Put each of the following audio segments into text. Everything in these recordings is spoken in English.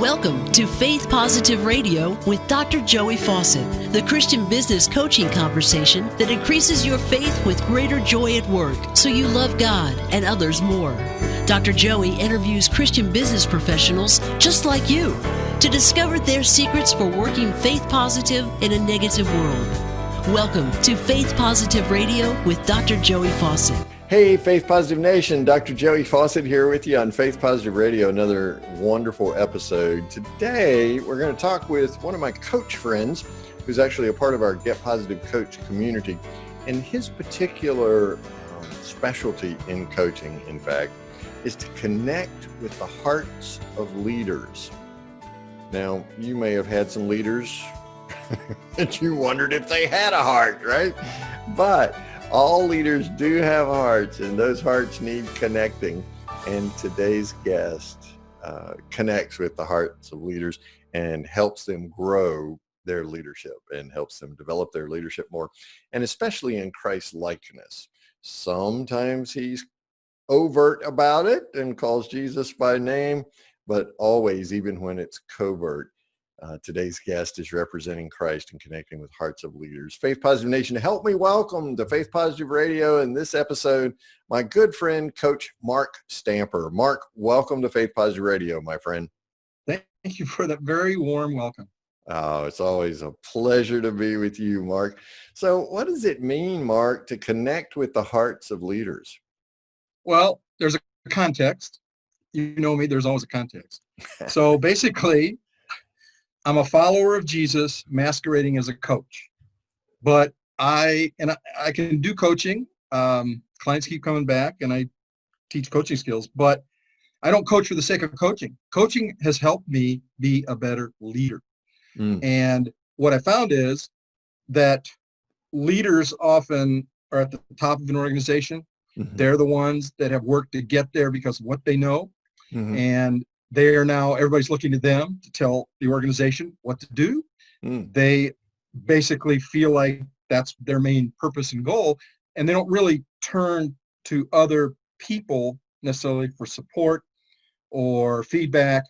Welcome to Faith Positive Radio with Dr. Joey Fawcett, the Christian business coaching conversation that increases your faith with greater joy at work so you love God and others more. Dr. Joey interviews Christian business professionals just like you to discover their secrets for working faith positive in a negative world. Welcome to Faith Positive Radio with Dr. Joey Fawcett. Hey, Faith Positive Nation, Dr. Joey Fawcett here with you on Faith Positive Radio, another wonderful episode. Today, we're going to talk with one of my coach friends who's actually a part of our Get Positive Coach community. And his particular specialty in coaching, in fact, is to connect with the hearts of leaders. Now, you may have had some leaders that you wondered if they had a heart, right? But all leaders do have hearts, and those hearts need connecting. And today's guest connects with the hearts of leaders and helps them grow their leadership and helps them develop their leadership more, and especially in Christ likeness. Sometimes he's overt about it and calls Jesus by name, but always, even when it's covert, today's guest is representing Christ and connecting with hearts of leaders. Faith Positive Nation, help me welcome to Faith Positive Radio in this episode, my good friend, Coach Mark Stamper. Mark, welcome to Faith Positive Radio, my friend. Thank you for that very warm welcome. Oh, it's always a pleasure to be with you, Mark. So what does it mean, Mark, to connect with the hearts of leaders? Well, there's a context. You know me, there's always a context. So basically, I'm a follower of Jesus masquerading as a coach, but I can do coaching. Clients keep coming back and I teach coaching skills, but I don't coach for the sake of coaching. Coaching has helped me be a better leader. And what I found is that leaders often are at the top of an organization. Mm-hmm. They're the ones that have worked to get there because of what they know. Mm-hmm. And they are now, everybody's looking to them to tell the organization what to do. They basically feel like that's their main purpose and goal, and they don't really turn to other people necessarily for support or feedback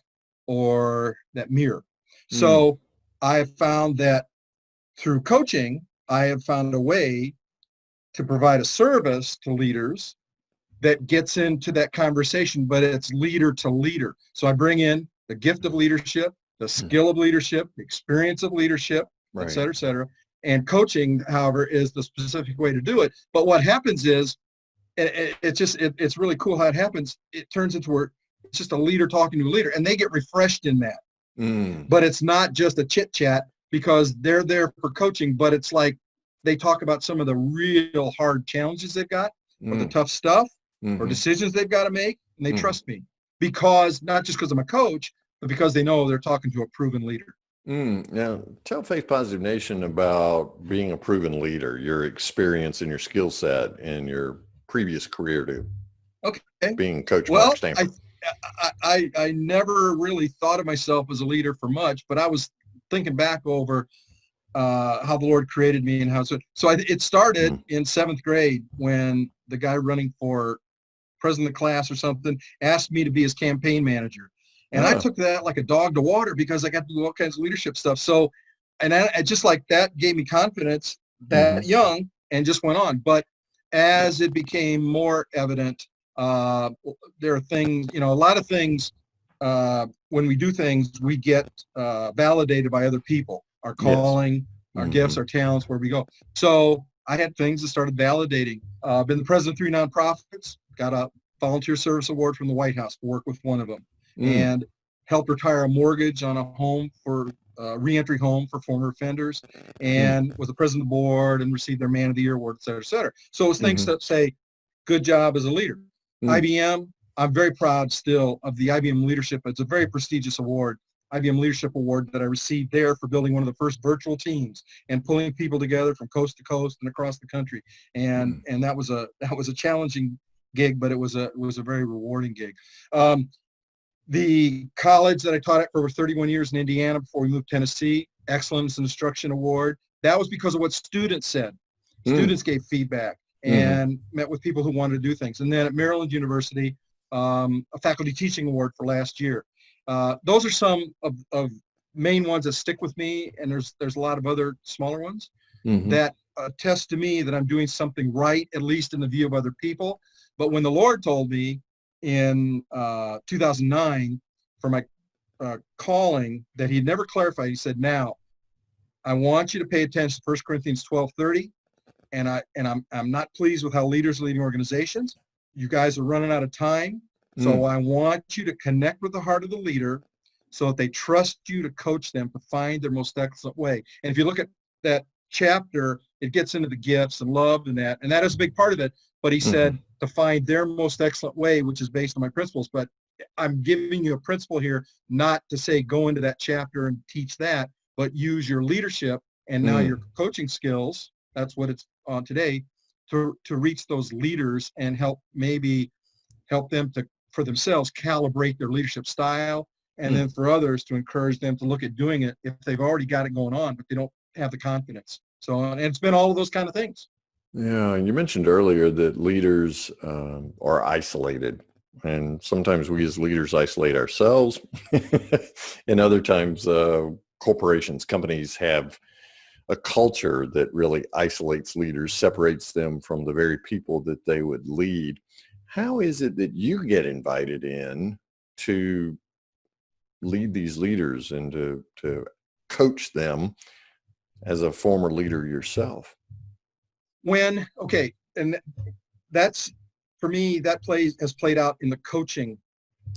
or that mirror. So I have found that through coaching, I have found a way to provide a service to leaders that gets into that conversation, but it's leader to leader. So I bring in the gift of leadership, the skill of leadership, the experience of leadership, right, et cetera, et cetera. And coaching, however, is the specific way to do it. But what happens is, it's really cool how it happens. It turns into where it's just a leader talking to a leader, and they get refreshed in that. But it's not just a chit chat because they're there for coaching, but it's like they talk about some of the real hard challenges they've got, or the tough stuff, or decisions they've got to make, and they trust me because not just because I'm a coach, but because they know they're talking to a proven leader. Now, tell Faith Positive Nation about being a proven leader, your experience and your skill set in your previous career to being Coach Mark Stamper. I never really thought of myself as a leader for much, but I was thinking back over how the Lord created me and how it started in 7th grade when the guy running for president of the class or something asked me to be his campaign manager. And I took that like a dog to water because I got to do all kinds of leadership stuff. So, and I just like that gave me confidence that young and just went on. But as it became more evident, there are things, a lot of things, when we do things, we get validated by other people, our calling, our gifts, our talents, where we go. So I had things that started validating. Been the president of 3 nonprofits, got a volunteer service award from the White House to work with one of them, and helped retire a mortgage on a home for reentry home for former offenders, and was the president of the board and received their Man of the Year award, et cetera, et cetera. So it was things that say, good job as a leader. IBM, I'm very proud still of the IBM Leadership. It's a very prestigious award, IBM Leadership Award, that I received there for building one of the first virtual teams and pulling people together from coast to coast and across the country. And that was a challenging gig, but it was a very rewarding gig. The college that I taught at for over 31 years in Indiana before we moved to Tennessee, Excellence in Instruction Award. That was because of what students said. Students gave feedback and met with people who wanted to do things. And then at Maryland University, a faculty teaching award for last year. Those are some of main ones that stick with me, and there's a lot of other smaller ones that attest to me that I'm doing something right, at least in the view of other people. But when the Lord told me in 2009 for my calling that he'd never clarified, he said, now I want you to pay attention to 1 Corinthians 12:30, and I'm not pleased with how leaders are leading organizations. You guys are running out of time, so I want you to connect with the heart of the leader so that they trust you to coach them to find their most excellent way. And if you look at that chapter, it gets into the gifts and love and that is a big part of it. But he said to find their most excellent way, which is based on my principles. But I'm giving you a principle here, not to say go into that chapter and teach that, but use your leadership and now your coaching skills. That's what it's on today, to reach those leaders and help them to, for themselves, calibrate their leadership style. And then for others to encourage them to look at doing it if they've already got it going on, but they don't have the confidence. So, and it's been all of those kind of things. Yeah, you mentioned earlier that leaders are isolated, and sometimes we as leaders isolate ourselves, and other times corporations, companies have a culture that really isolates leaders, separates them from the very people that they would lead. How is it that you get invited in to lead these leaders and to coach them as a former leader yourself? And that's, for me, that has played out in the coaching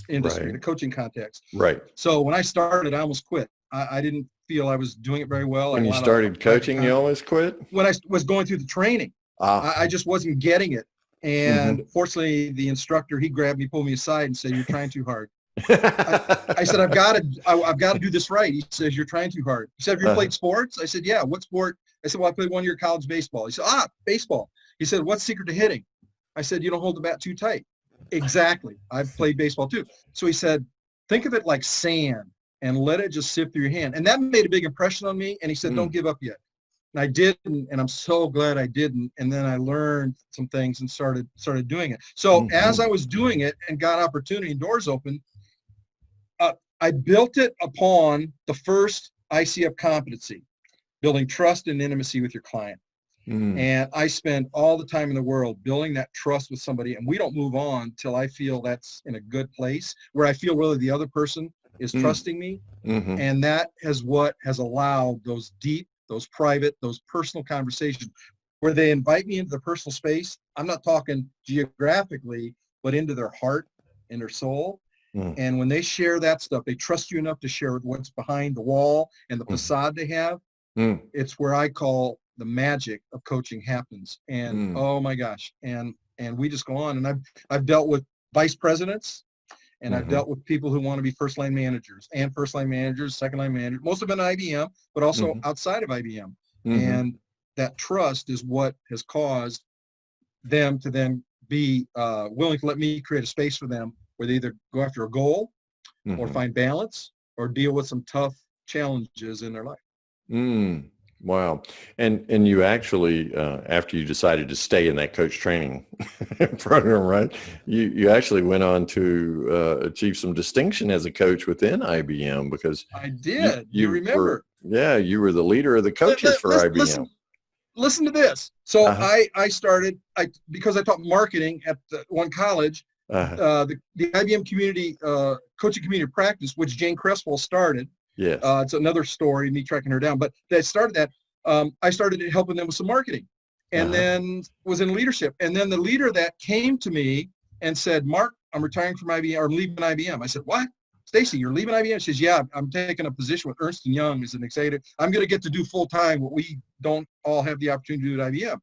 industry, the coaching context. Right. So when I started, I almost quit. I didn't feel I was doing it very well. When you started coaching, you almost quit? When I was going through the training, I just wasn't getting it. And fortunately, the instructor, he grabbed me, pulled me aside and said, "You're trying too hard." I said, I've got to do this right. He says, "You're trying too hard." He said, "Have you played sports?" I said, "Yeah." "What sport?" I said, "Well, I played 1 year college baseball." He said, "Baseball." He said, "What's the secret to hitting?" I said, "You don't hold the bat too tight." Exactly. I've played baseball too. So he said, "Think of it like sand and let it just sift through your hand." And that made a big impression on me. And he said, "Don't give up yet." And I didn't, and I'm so glad I didn't. And then I learned some things and started doing it. So as I was doing it and got opportunity and doors open, I built it upon the first ICF competency, building trust and intimacy with your client. And I spend all the time in the world building that trust with somebody, and we don't move on till I feel that's in a good place, where I feel really the other person is trusting me. And that is what has allowed those deep, those private, those personal conversations where they invite me into their personal space. I'm not talking geographically, but into their heart and their soul. And when they share that stuff, they trust you enough to share what's behind the wall and the facade they have. It's where I call the magic of coaching happens. And oh my gosh. And we just go on. And I've dealt with vice presidents, and I've dealt with people who want to be first line managers, second line managers. Most have been IBM, but also outside of IBM. And that trust is what has caused them to then be willing to let me create a space for them where they either go after a goal or find balance or deal with some tough challenges in their life. Wow. And you actually, after you decided to stay in that coach training program, right, you actually went on to achieve some distinction as a coach within IBM, because I did. You remember? You were the leader of the coaches for IBM. Listen to this. So I started, because I taught marketing at one college, the IBM community coaching community practice, which Jane Creswell started. Yes. It's another story, me tracking her down. But that started that. I started helping them with some marketing, and then was in leadership. And then the leader that came to me and said, "Mark, I'm retiring from IBM, or I'm leaving IBM." I said, "What? Stacy, you're leaving IBM?" She says, "Yeah, I'm taking a position with Ernst & Young as an executive. I'm going to get to do full-time what we don't all have the opportunity to do at IBM."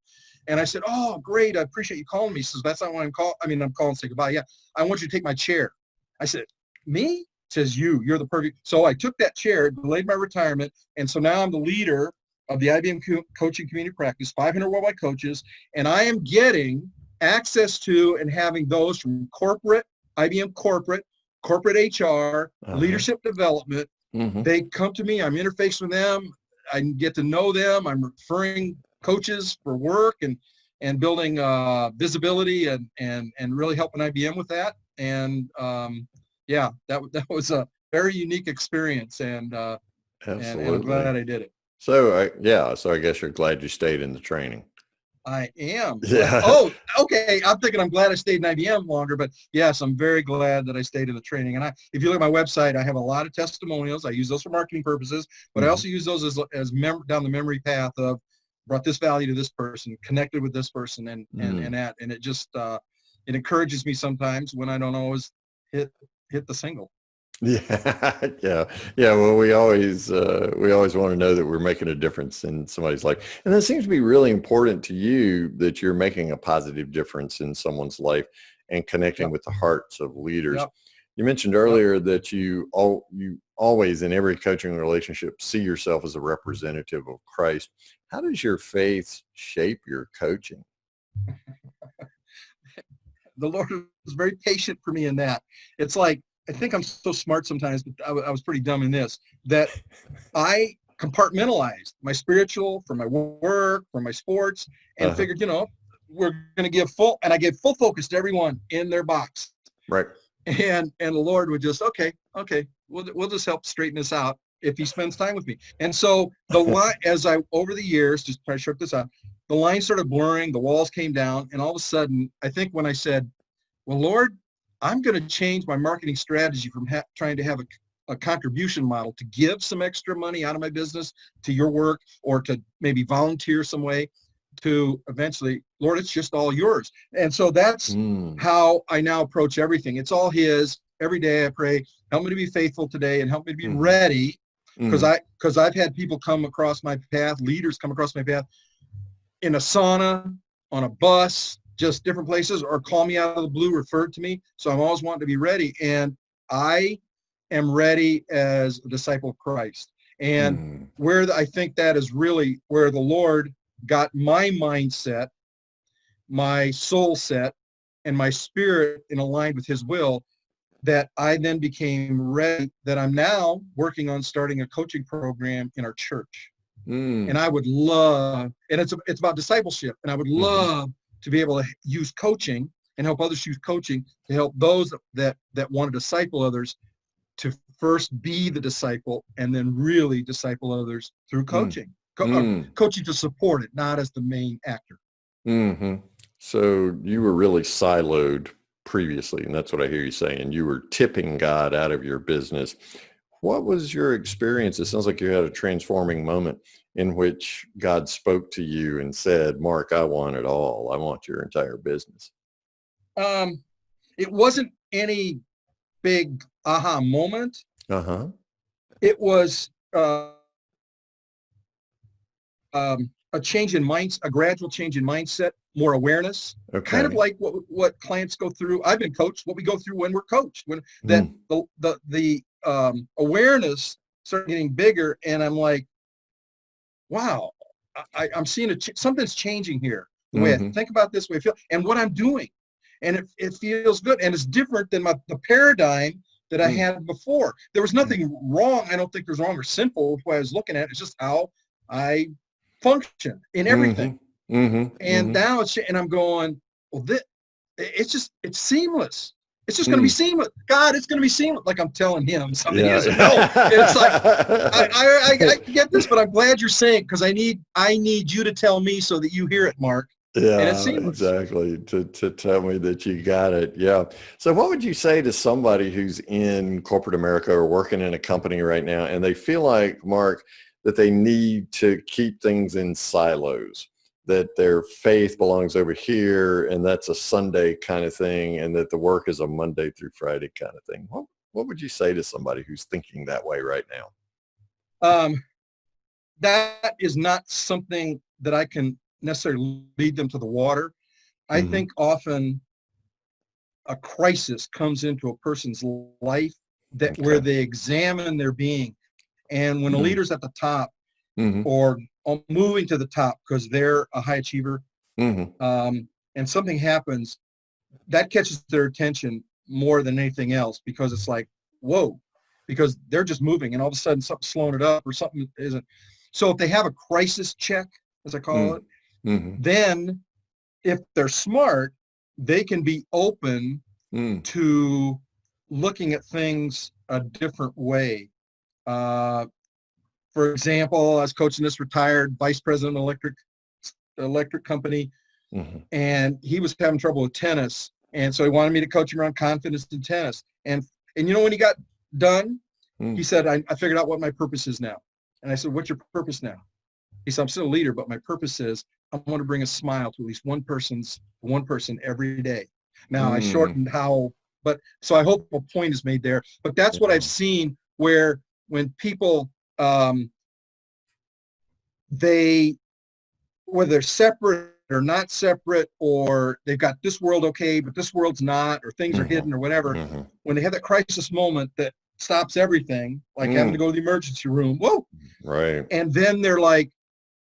And I said, "Oh, great. I appreciate you calling me." She says, "That's not why I'm calling. I'm calling to say goodbye." "Yeah, I want you to take my chair." I said, "Me?" Says, you're the perfect. So I took that chair, delayed my retirement. And so now I'm the leader of the IBM coaching community practice, 500 worldwide coaches. And I am getting access to and having those from corporate, IBM corporate HR, leadership development. They come to me. I'm interfacing with them. I get to know them. I'm referring coaches for work and building visibility and really helping IBM with that. And that very unique experience, and I'm glad I did it. So so I guess you're glad you stayed in the training. I am. Yeah. Oh, okay. I'm thinking I'm glad I stayed in IBM longer, but yes, I'm very glad that I stayed in the training. And if you look at my website, I have a lot of testimonials. I use those for marketing purposes, but I also use those as down the memory path of brought this value to this person, connected with this person, and it just it encourages me sometimes when I don't always hit the single. Yeah. Well, we always want to know that we're making a difference in somebody's life, and that seems to be really important to you, that you're making a positive difference in someone's life and connecting with the hearts of leaders. You mentioned earlier that you always in every coaching relationship see yourself as a representative of Christ. How does your faith shape your coaching? The Lord was very patient for me in that. It's like, I think I'm so smart sometimes, but I was pretty dumb in this, that I compartmentalized my spiritual from my work, from my sports, and figured, we're going to give I gave full focus to everyone in their box. Right. And the Lord would just, okay, we'll just help straighten this out if he spends time with me. And so the line, over the years, just try to short this out, the line started blurring, the walls came down, and all of a sudden, I think when I said, well, Lord, I'm going to change my marketing strategy from trying to have a contribution model to give some extra money out of my business to your work, or to maybe volunteer some way, to eventually, Lord, it's just all yours. And so that's how I now approach everything. It's all his. Every day I pray, help me to be faithful today and help me to be ready. Because I've had people come across my path, leaders come across my path in a sauna, on a bus, just different places, or call me out of the blue, referred to me. So I'm always wanting to be ready. And I am ready as a disciple of Christ. And I think that is really where the Lord got my mindset, my soul set, and my spirit in aligned with his will, that I then became ready, that I'm now working on starting a coaching program in our church. And I would love, and it's about discipleship, and I would love to be able to use coaching and help others use coaching to help those that want to disciple others to first be the disciple and then really disciple others through coaching. Coaching to support it, not as the main actor. So you were really siloed previously, and that's what I hear you saying. You were tipping God out of your business. What was your experience? It sounds like you had a transforming moment in which God spoke to you and said, Mark, I want it all. I want your entire business. It wasn't any big aha moment. It was a change in mindset, a gradual change in mindset, more awareness, kind of like what clients go through. I've been coached, what we go through when we're coached, when the awareness started getting bigger, and I'm like, wow, I'm seeing something's changing here. The way I think about this, way I feel, and what I'm doing, and it feels good, and it's different than the paradigm that I had before. There was nothing wrong. I don't think there's wrong or sinful with what I was looking at. It's just how I function in everything. And now and I'm going, well, it's seamless. It's just going to be seamless. God, it's going to be seamless. Like I'm telling him something he doesn't know. It's like, I get this, but I'm glad you're saying, because I need you to tell me so that you hear it, Mark. Yeah, and it's seamless. Exactly. To tell me that you got it. Yeah. So what would you say to somebody who's in corporate America or working in a company right now, and they feel like, Mark, that they need to keep things in silos, that their faith belongs over here and that's a Sunday kind of thing, and that the work is a Monday through Friday kind of thing? What would you say to somebody who's thinking that way right now? That is not something that I can necessarily lead them to the water. I think often a crisis comes into a person's life where they examine their being. And when a leader's at the top or moving to the top because they're a high achiever, and something happens, that catches their attention more than anything else, because it's like, whoa, because they're just moving and all of a sudden something's slowing it up or something isn't. So if they have a crisis check, as I call it, then if they're smart, they can be open to looking at things a different way. For example, I was coaching this retired vice president of electric company, and he was having trouble with tennis. And so he wanted me to coach him around confidence in tennis. And you know, when he got done, he said, I figured out what my purpose is now. And I said, what's your purpose now? He said, I'm still a leader, but my purpose is I want to bring a smile to at least one person every day. Now I shortened so I hope a point is made there. But that's what I've seen, where when people, whether they're separate or not separate, or they've got this world okay, but this world's not, or things are hidden or whatever, when they have that crisis moment that stops everything, like having to go to the emergency room, whoa, right, and then they're like,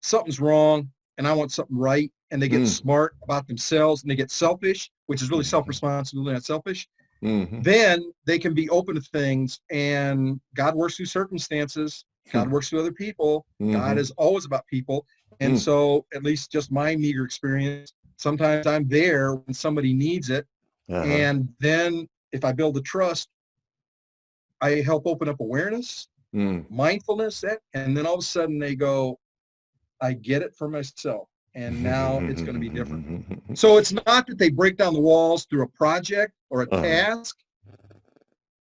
something's wrong and I want something right, and they get smart about themselves, and they get selfish, which is really self-responsibility, not selfish. Then they can be open to things, and God works through circumstances. God works through other people. God is always about people. And so, at least just my meager experience, sometimes I'm there when somebody needs it. And then if I build the trust, I help open up awareness, mindfulness, and then all of a sudden they go, I get it for myself. And now it's going to be different. So it's not that they break down the walls through a project or a task.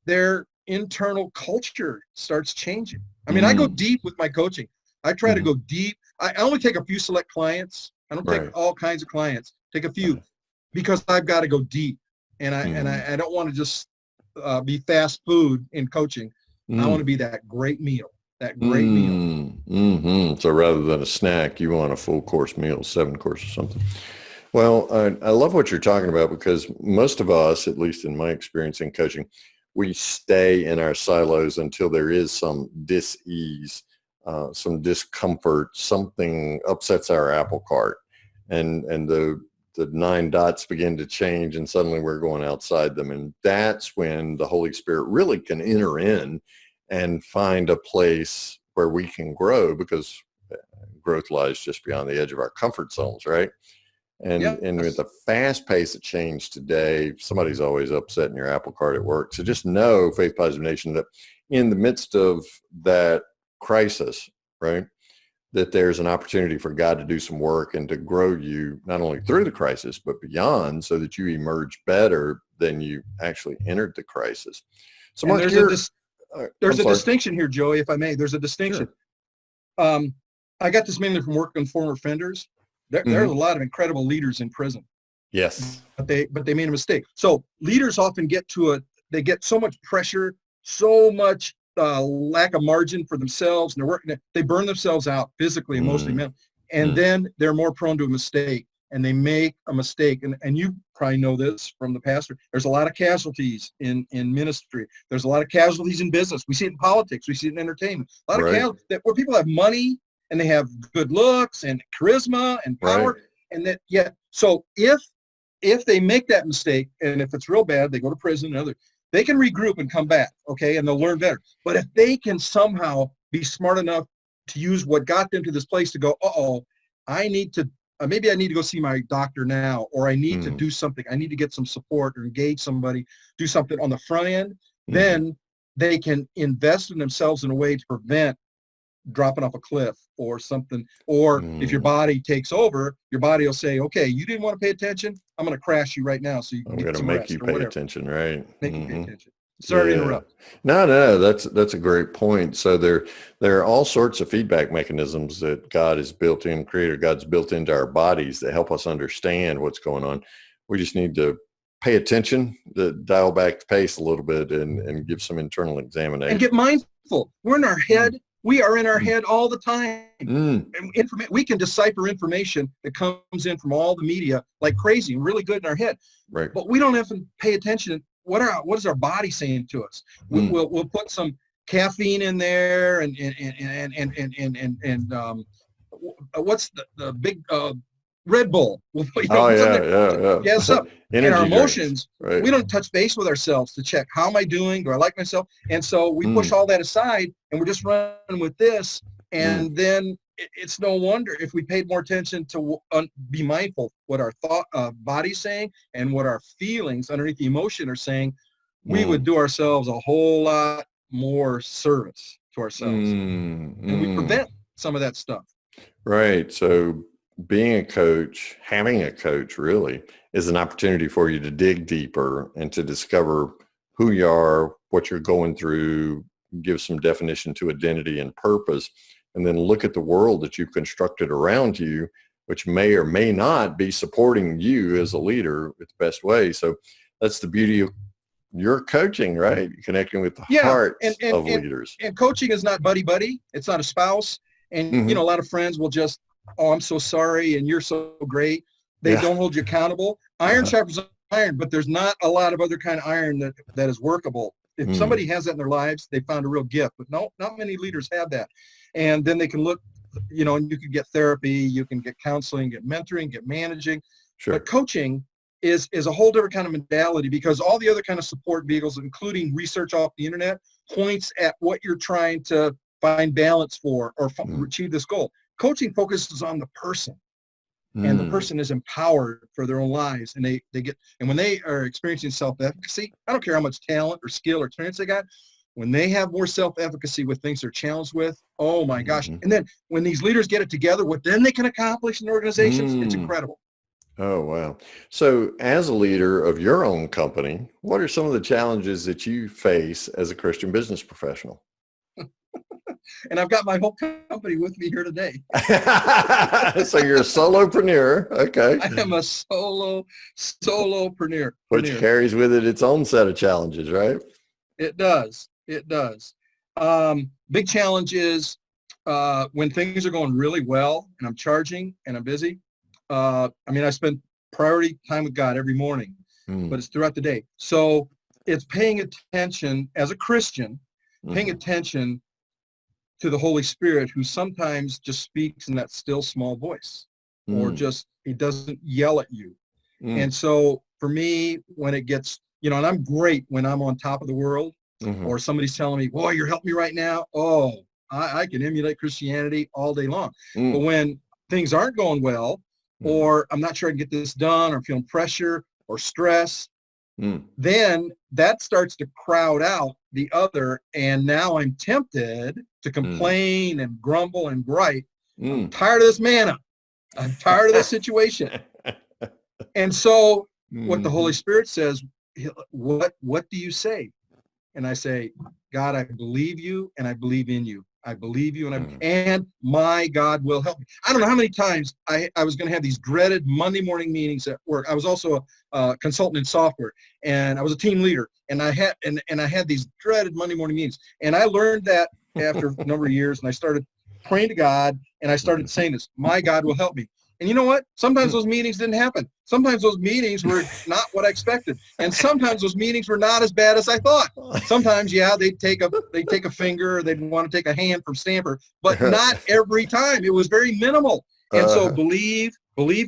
Their internal culture starts changing. I mean, I go deep with my coaching. I try to go deep. I only take a few select clients. I don't take all kinds of clients. Take a few, because I've got to go deep. And I don't want to just be fast food in coaching. I want to be that great meal. So rather than a snack, you want a full course meal, 7 course or something. Well, I love what you're talking about, because most of us, at least in my experience in coaching, we stay in our silos until there is some dis-ease, some discomfort, something upsets our apple cart, and the 9 dots begin to change, and suddenly we're going outside them. And that's when the Holy Spirit really can enter in and find a place where we can grow, because growth lies just beyond the edge of our comfort zones, right? And with the fast pace of change today, somebody's always upsetting your apple cart at work. So just know, Faith Positive Nation, that in the midst of that crisis, right, that there's an opportunity for God to do some work and to grow you not only through the crisis, but beyond, so that you emerge better than you actually entered the crisis. So Mark, there's a distinction here, Joey, if I may. There's a distinction. Sure. I got this mainly from working on former offenders. There's a lot of incredible leaders in prison. Yes. But they made a mistake. So leaders often get they get so much pressure, so much lack of margin for themselves, and they burn themselves out physically, emotionally, mentally, and then they're more prone to a mistake, and they make a mistake. And you probably know this from the pastor. There's a lot of casualties in ministry. There's a lot of casualties in business. We see it in politics. We see it in entertainment. A lot of casualties where people have money, and they have good looks and charisma and power, and that so if they make that mistake, and if it's real bad, they go to prison and they can regroup and come back, okay, and they'll learn better. But if they can somehow be smart enough to use what got them to this place to go, I need to maybe I need to go see my doctor now, or I need to do something. I need to get some support or engage somebody, do something on the front end. Then they can invest in themselves in a way to prevent dropping off a cliff or something. Or if your body takes over, your body will say, okay, you didn't want to pay attention, I'm going to crash you right now, so you can get some rest. I'm going to make you pay attention, right? Make you pay attention. Sorry to interrupt. No, that's a great point. So there are all sorts of feedback mechanisms that God has built in, Creator God's built into our bodies that help us understand what's going on. We just need to pay attention, to dial back the pace a little bit, and give some internal examination. And get mindful. We're in our head. We are in our head all the time. And we can decipher information that comes in from all the media like crazy and really good in our head. Right. But we don't have to pay attention. What is our body saying to us? We'll put some caffeine in there and what's the big Red Bull? Yes, up. And our emotions, we don't touch base with ourselves to check, how am I doing? Do I like myself? And so we push all that aside, and we're just running with this. And then it's no wonder if we paid more attention to be mindful what our body's saying and what our feelings underneath the emotion are saying, we would do ourselves a whole lot more service to ourselves. And we prevent some of that stuff. Right. So being a coach, having a coach really is an opportunity for you to dig deeper and to discover who you are, what you're going through, give some definition to identity and purpose, and then look at the world that you've constructed around you, which may or may not be supporting you as a leader with the best way. So that's the beauty of your coaching, right? Connecting with the hearts of leaders. And coaching is not buddy-buddy. It's not a spouse. And, a lot of friends will just, oh, I'm so sorry, and you're so great. They don't hold you accountable. Iron sharpens iron, but there's not a lot of other kind of iron that is workable. If somebody has that in their lives, they found a real gift. But no, not many leaders have that. And then they can look, and you can get therapy, you can get counseling, get mentoring, get managing. Sure. But coaching is a whole different kind of mentality, because all the other kind of support vehicles, including research off the internet, points at what you're trying to find balance for or achieve this goal. Coaching focuses on the person, and the person is empowered for their own lives, and they get, and when they are experiencing self-efficacy, I don't care how much talent or skill or experience they got, when they have more self-efficacy with things they're challenged with, oh my gosh. And then when these leaders get it together, what then they can accomplish in organizations, it's incredible. Oh, wow. So as a leader of your own company, what are some of the challenges that you face as a Christian business professional? And I've got my whole company with me here today. So you're a solopreneur. Okay. I am a solopreneur. Which carries with it its own set of challenges, right? It does. It does. Big challenge is when things are going really well and I'm charging and I'm busy. I spend priority time with God every morning, but it's throughout the day. So it's paying attention as a Christian, paying attention to the Holy Spirit, who sometimes just speaks in that still small voice, or just, he doesn't yell at you. And so for me, when it gets, and I'm great when I'm on top of the world, or somebody's telling me, boy, you're helping me right now. Oh, I can emulate Christianity all day long. But when things aren't going well, or I'm not sure I can get this done, or I'm feeling pressure or stress, then that starts to crowd out the other. And now I'm tempted to complain and grumble and gripe. I'm tired of this manna. I'm tired of this situation. And so what the Holy Spirit says, what do you say? And I say, God, I believe you and I believe in you. I believe you and my God will help me. I don't know how many times I was going to have these dreaded Monday morning meetings at work. I was also a consultant in software, and I was a team leader, and I had these dreaded Monday morning meetings. And I learned that after a number of years, and I started praying to God, and I started saying this, my God will help me. And you know what? Sometimes those meetings didn't happen. Sometimes those meetings were not what I expected. And sometimes those meetings were not as bad as I thought. Sometimes, they'd take a finger, or they'd want to take a hand from Stanford, but not every time. It was very minimal. And so believe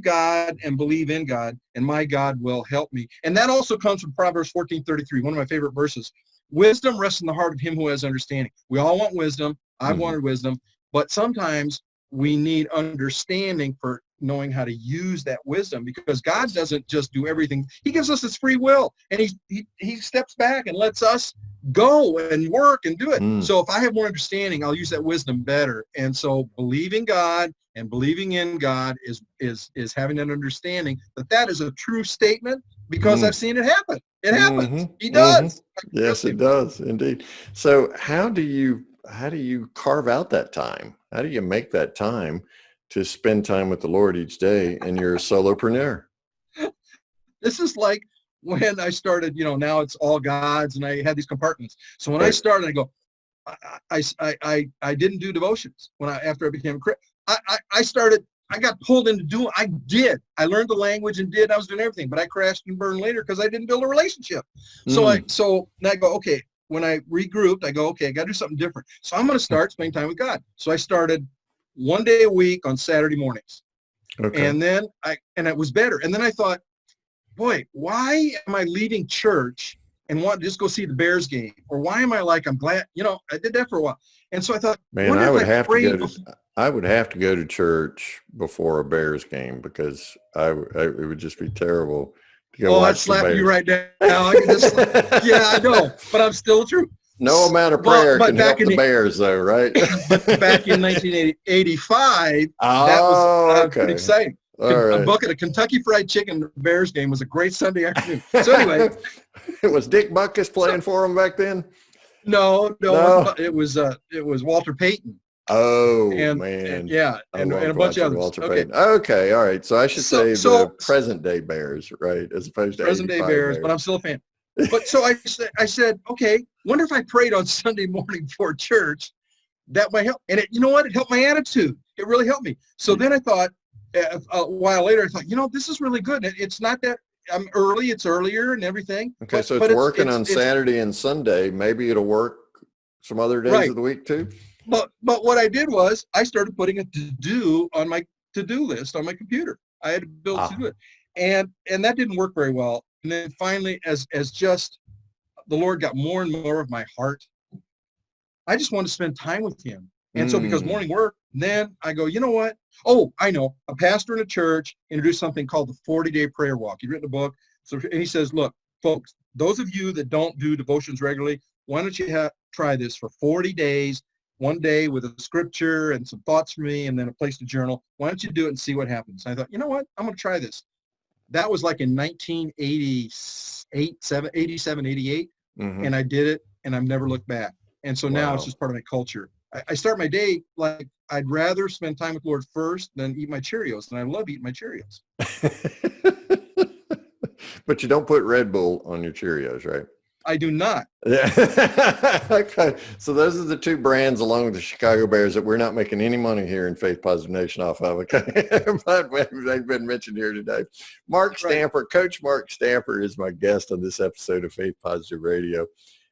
God and believe in God, and my God will help me. And that also comes from Proverbs 14:33, one of my favorite verses. Wisdom rests in the heart of him who has understanding. We all want wisdom. I've wanted wisdom, but sometimes we need understanding for knowing how to use that wisdom, because God doesn't just do everything. He gives us his free will, and he steps back and lets us go and work and do it. So if I have more understanding, I'll use that wisdom better. And so believing God and believing in God is having an understanding that is a true statement, because I've seen it happen. It happens. He does. Yes, it does indeed. So how do you carve out that time? How do you make that time to spend time with the Lord each day, and you're a solopreneur? This is like when I started, now it's all God's, and I had these compartments. So when I started, I go, I didn't do devotions after I became a Christian. I got pulled into doing, I learned the language and I was doing everything, but I crashed and burned later because I didn't build a relationship. So I go, okay, when I regrouped, I go, okay, I got to do something different. So I'm going to start spending time with God. So I started one day a week on Saturday mornings. Okay. And then it was better. And then I thought, boy, why am I leaving church and want to just go see the Bears game? Or why am I I'm glad, I did that for a while. And so I thought, man, I would have to go to church before a Bears game, because it would just be terrible Go I'd watch the slap Bears. you right now. I can just, yeah, I know, but I'm still true. No amount of Well, prayer but can back help in the the- Bears, though, right? Back in 1985, Oh, that was okay. pretty exciting. All A right. bucket of Kentucky Fried Chicken Bears game was a great Sunday afternoon. So anyway, Was Dick Butkus playing for him back then? no, No. it was Walter Payton. Oh, And man. yeah, I and a loved bunch of watching others. Walter Okay, Payton. Okay, all right. So I should So- say so- the present day Bears, right, as opposed to present day 85 Bears, but I'm still a fan. But so I said, okay, wonder if I prayed on Sunday morning before church, that might help. And you know what? It helped my attitude. It really helped me. So then I thought, a while later, I thought, this is really good. It's not that I'm early; it's earlier and everything. Okay, but- so but it's working on it's- Saturday and Sunday. Maybe it'll work some other days Right. of the week too. But what I did was I started putting a to-do on my to-do list on my computer. I had to build to do it. And that didn't work very well. And then finally, as just the Lord got more and more of my heart, I just wanted to spend time with him. And so because morning work, then I go, you know what? Oh, I know. A pastor in a church introduced something called the 40-day prayer walk. He'd written a book. So, and he says, look, folks, those of you that don't do devotions regularly, why don't you try this for 40 days, one day with a scripture and some thoughts from me and then a place to journal. Why don't you do it and see what happens? And I thought, you know what? I'm going to try this. That was like in 1988, 87, 88. Mhm. And I did it and I've never looked back. And so now it's Wow. just part of my culture. I start my day like I'd rather spend time with the Lord first than eat my Cheerios. And I love eating my Cheerios. But you don't put Red Bull on your Cheerios, right? I do not. Yeah. Okay. So those are the two brands along with the Chicago Bears that we're not making any money here in Faith Positive Nation off of. Okay. But they've been mentioned here today. Mark Right. Stamper, Coach Mark Stamper is my guest on this episode of Faith Positive Radio.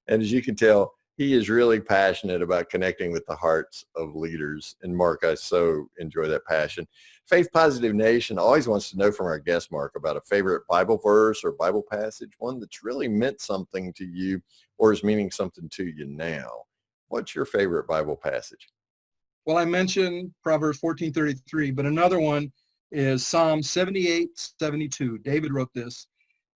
And as you can tell, he is really passionate about connecting with the hearts of leaders. And Mark, I so enjoy that passion. Faith Positive Nation always wants to know from our guest, Mark, about a favorite Bible verse or Bible passage, one that's really meant something to you or is meaning something to you now. What's your favorite Bible passage? Well, I mentioned Proverbs 14:33, but another one is Psalm 78:72. David wrote this,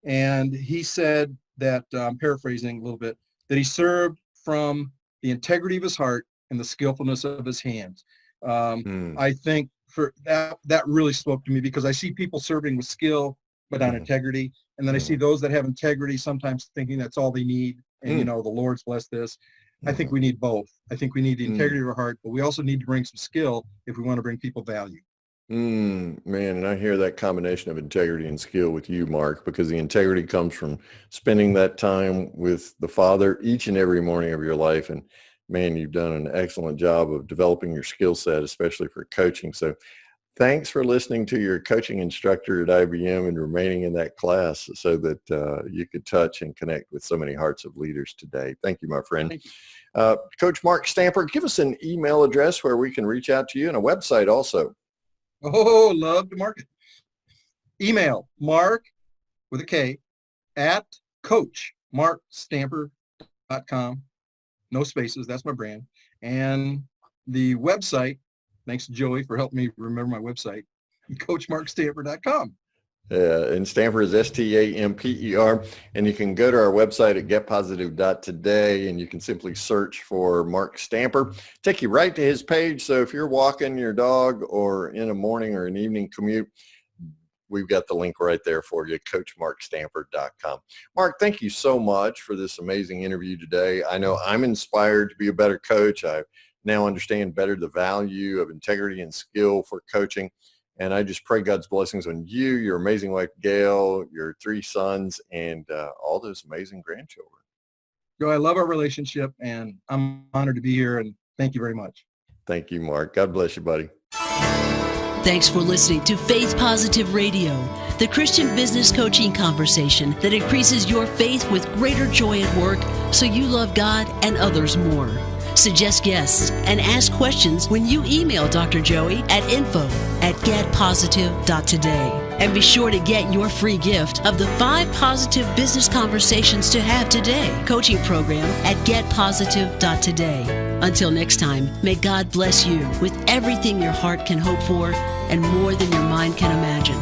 and he said that, I'm paraphrasing a little bit, that he served from the integrity of his heart and the skillfulness of his hands. I think for that really spoke to me because I see people serving with skill but on integrity, and then I see those that have integrity sometimes thinking that's all they need, and the Lord's blessed this. I think we need both. I think we need the integrity of our heart, but we also need to bring some skill if we want to bring people value. Man, and I hear that combination of integrity and skill with you, Mark, because the integrity comes from spending that time with the Father each and every morning of your life. And man, you've done an excellent job of developing your skill set, especially for coaching. So thanks for listening to your coaching instructor at IBM and remaining in that class so that you could touch and connect with so many hearts of leaders today. Thank you, my friend. Thank you. Coach Mark Stamper, give us an email address where we can reach out to you and a website also. Oh, love to market. Email Mark with a K at coachmarkstamper.com. No spaces. That's my brand. And the website, thanks to Joey for helping me remember my website, coachmarkstamper.com. And Stamper is Stamper, and you can go to our website at getpositive.today, and you can simply search for Mark Stamper. Take you right to his page. So if you're walking your dog or in a morning or an evening commute, we've got the link right there for you, coachmarkstamper.com. Mark, thank you so much for this amazing interview today. I know I'm inspired to be a better coach. I now understand better the value of integrity and skill for coaching. And I just pray God's blessings on you, your amazing wife, Gail, your 3 sons, and all those amazing grandchildren. Joey, I love our relationship, and I'm honored to be here, and thank you very much. Thank you, Mark. God bless you, buddy. Thanks for listening to Faith Positive Radio, the Christian business coaching conversation that increases your faith with greater joy at work so you love God and others more. Suggest guests and ask questions when you email Dr. Joey at info@getpositive.today. And be sure to get your free gift of the 5 positive business conversations to have today coaching program at getpositive.today. Until next time, may God bless you with everything your heart can hope for and more than your mind can imagine.